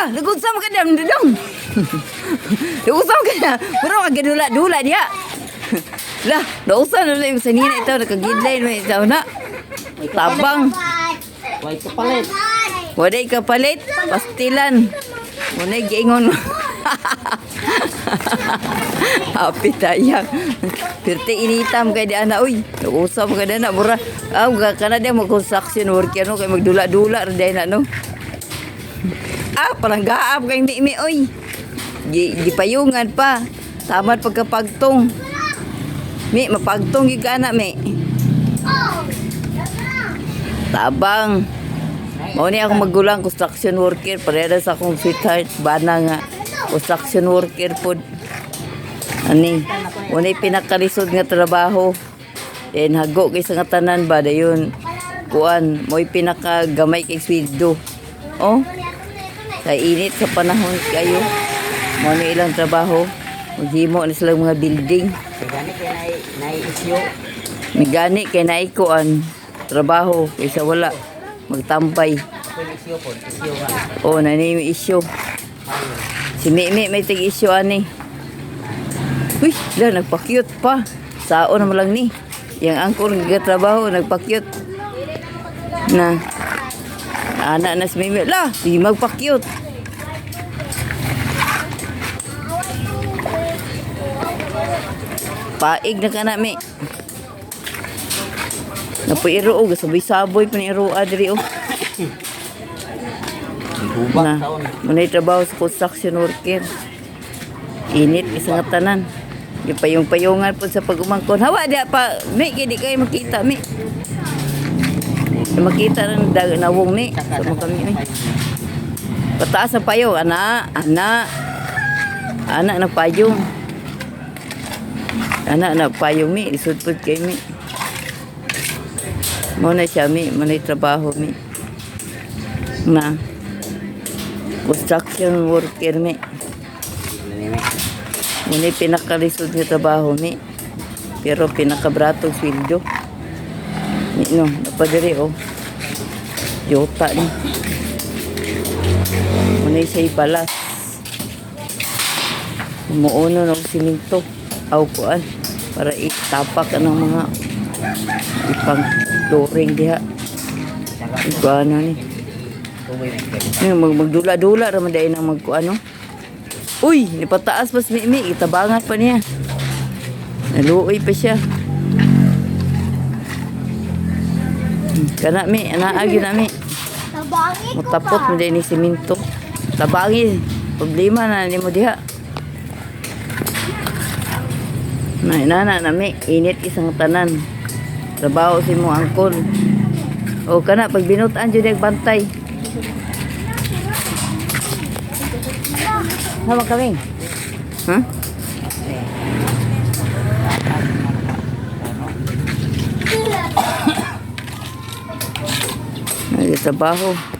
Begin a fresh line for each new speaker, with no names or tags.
Lah, nagusam ka dam dong. Nagusam ka na. Pero kagdula-dula dia. Lah, nausa na lang sa nina ito nakagidlay mo ito na. Tabang.
Why kapalit?
Waday kapalit, pastilan. Munay giingon. Happy tayang. Pirte initam kay di ana uy. Nag-usap ka na mura. Kana dia mo construction worker no kay magdula-dula ra day na no. Parang gaap kay mi oy. Gipayungan pa. Tamat pagkapagtong. Mi mapagtong gyud kana mi. Tabang. Mao ni ako magulang construction worker parehas sa akong sweetheart bana nga construction worker pod. Ani, unay pinakalisod nga trabaho. Hago kay sa nga tanan ba dayon kuan mo'y pinakagamay kay sweldo. Oh. Sa init sa panahon kayo. Mo ni ilang trabaho. Maghimo na sila mga building.
Gani kay nai-issue.
Migani kay naay kuan trabaho kaysa wala magtambay.
Issue po, issue nga.
Oh, nani issue. Si Mimi may tig-issue ani. Uy, nagpa-cute pa. Sao naman lang ni. Yang angkor nagtrabaho, nagpa-cute. Na. Anak na si Mimi. Lah, di magpa-cute. Paig na ka na, Mi. Napuiro o, sabay-saboy pa ni Iro Adri o.
Hubak
Na,
taon.
munay trabaho sa construction worker. Init isang tanan. Yung payong-payungan po sa pag-umangkon. Hawa dia pa, Mi, kaya di kayo makita, Mi. Makita ng nawong, Mi. Sama kami, Mi. Pataas ang payong, anak. Anak na payong. Anak na payong, Mi. Isudpod kayo, Mi. Muna siya, Mi. Munay trabaho, Mi. Na. Construction worker, Mi. Muna pinakalisod nga trabaho, Mi. Pero pinakabratong sweldo. No, napadiri, oh. Yota, ni. Muna siya ibalas. Umuuno ng siminto. Kuan. Para itapak ng mga ipang flooring diha. Kuan ni. Magdula-dula raman dahil nang magkuano. Uy, nipataas pas Mimi, itabangan pa niya. Naluoy pa siya. Kana Mi, anaagi na Mi. Mutapot mo dahil ni siminto. Tabangi, problema na ni mo diha. Nana na Mi, init isang tanan. Trabaho si mo angkol. O kana, pag binutan dyan nagbantay. Sama kami. Ha? Nagtatrabaho.